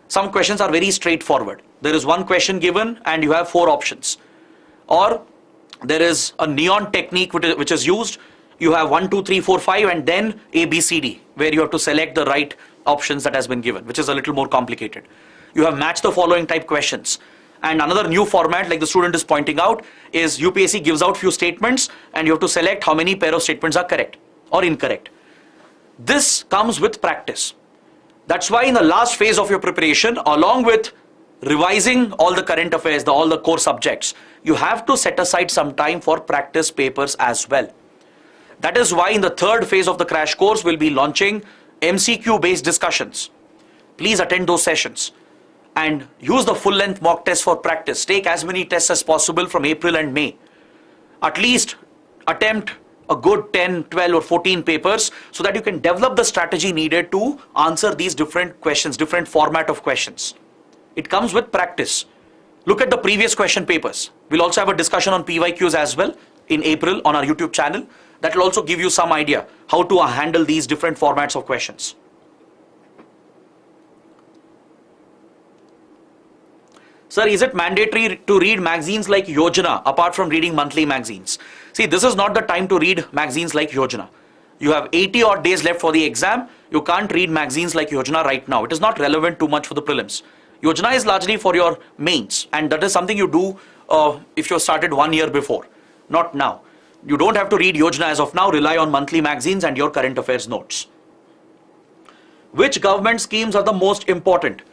Some questions are very straightforward. There is 1 question given and you have 4 options. Or there is a neon technique which is used, You have 1, 2, 3, 4, 5 and then A, B, C, D, where you have to select the right options that has been given, which is a little more complicated. You have match the following type questions. And another new format, like the student is pointing out, is UPSC gives out few statements and you have to select how many pair of statements are correct or incorrect. This comes with practice. That's why in the last phase of your preparation, along with revising all the current affairs, all the core subjects, you have to set aside some time for practice papers as well. That is why in the third phase of the crash course, we'll be launching MCQ based discussions. Please attend those sessions and use the full length mock test for practice. Take as many tests as possible from April and May. At least attempt a good 10, 12 or 14 papers so that you can develop the strategy needed to answer these different questions, different format of questions. It comes with practice. Look at the previous question papers. We'll also have a discussion on PYQs as well in April on our YouTube channel. That will also give you some idea how to handle these different formats of questions. Sir, is it mandatory to read magazines like Yojana apart from reading monthly magazines? See, this is not the time to read magazines like Yojana. You have 80 odd days left for the exam. You can't read magazines like Yojana right now. It is not relevant too much for the prelims. Yojana is largely for your mains, and that is something you do if you started 1 year before, not now. You don't have to read Yojana as of now. Rely on monthly magazines and your current affairs notes. Which government schemes are the most important?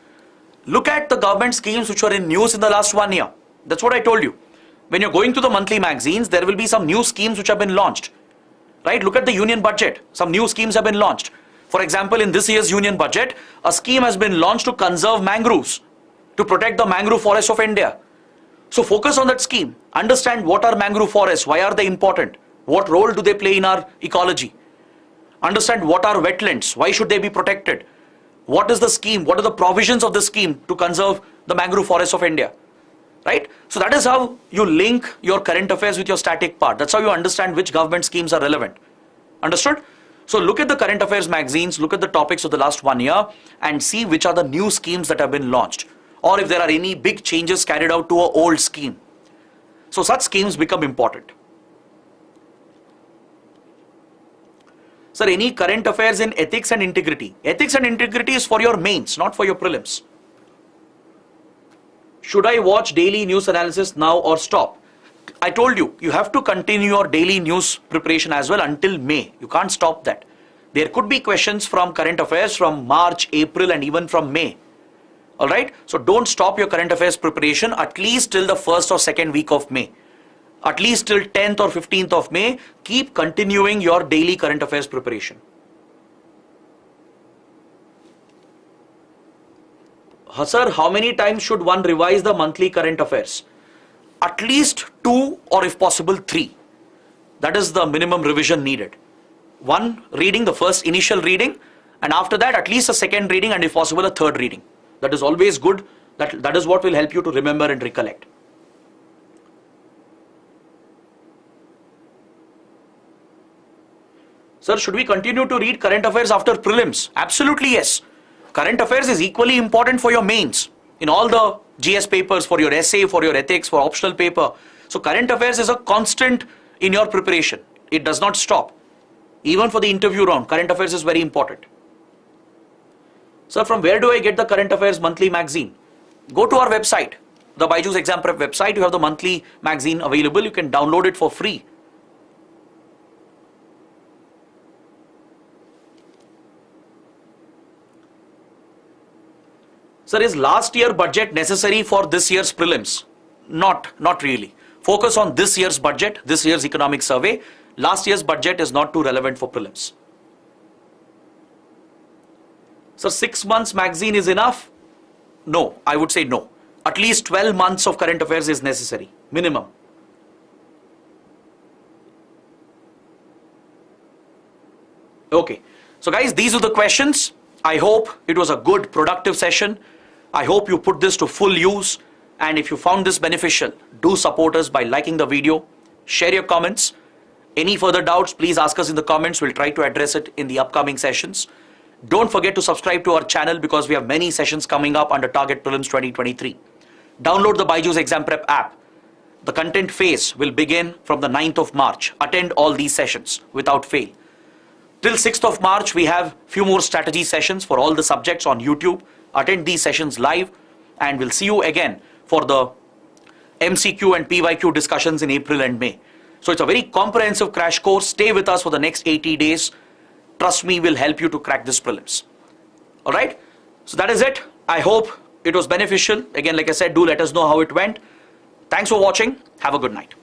Look at the government schemes which were in news in the last 1 year. That's what I told you. When you're going to the monthly magazines, there will be some new schemes which have been launched. Right? Look at the union budget. Some new schemes have been launched. For example, in this year's union budget, a scheme has been launched to conserve mangroves, to protect the mangrove forests of India. So focus on that scheme. Understand what are mangrove forests, why are they important, what role do they play in our ecology. Understand what are wetlands, why should they be protected, what is the scheme, what are the provisions of the scheme to conserve the mangrove forests of India. Right? So that is how you link your current affairs with your static part. That's how you understand which government schemes are relevant. Understood? So look at the current affairs magazines, look at the topics of the last 1 year and see which are the new schemes that have been launched, or if there are any big changes carried out to an old scheme. So such schemes become important. Sir, any current affairs in ethics and integrity? Ethics and integrity is for your mains, not for your prelims. Should I watch daily news analysis now or stop? I told you, you have to continue your daily news preparation as well until May. You can't stop that. There could be questions from current affairs from March, April and even from May. Alright, so don't stop your current affairs preparation at least till the first or second week of May. At least till 10th or 15th of May, keep continuing your daily current affairs preparation. Sir, how many times should one revise the monthly current affairs? At least 2 or if possible 3. That is the minimum revision needed. 1 reading, the first initial reading, and after that at least a second reading and if possible a third reading. That is always good. That is what will help you to remember and recollect. Sir, should we continue to read current affairs after prelims? Absolutely yes. Current affairs is equally important for your mains. In all the GS papers, for your essay, for your ethics, for optional paper. So current affairs is a constant in your preparation. It does not stop. Even for the interview round, current affairs is very important. Sir, from where do I get the current affairs monthly magazine? Go to our website, the BYJU'S Exam Prep website. You have the monthly magazine available. You can download it for free. Sir, is last year budget necessary for this year's prelims? Not really. Focus on this year's budget, this year's economic survey. Last year's budget is not too relevant for prelims. Sir, 6 months magazine is enough? No, I would say no. At least 12 months of current affairs is necessary, minimum. Okay, so guys, these are the questions. I hope it was a good, productive session. I hope you put this to full use. And if you found this beneficial, do support us by liking the video, share your comments. Any further doubts, please ask us in the comments. We'll try to address it in the upcoming sessions. Don't forget to subscribe to our channel because we have many sessions coming up under Target Prelims 2023. Download the BYJU'S Exam Prep app The content phase will begin from the 9th of March. Attend all these sessions without fail. Till 6th of March, we have few more strategy sessions for all the subjects on YouTube. Attend these sessions live, and we'll see you again for the MCQ and PYQ discussions in April and May. So it's a very comprehensive crash course. Stay with us for the next 80 days. Trust me, we'll help you to crack this prelims. All right? So that is it. I hope it was beneficial. Again, like I said, do let us know how it went. Thanks for watching. Have a good night.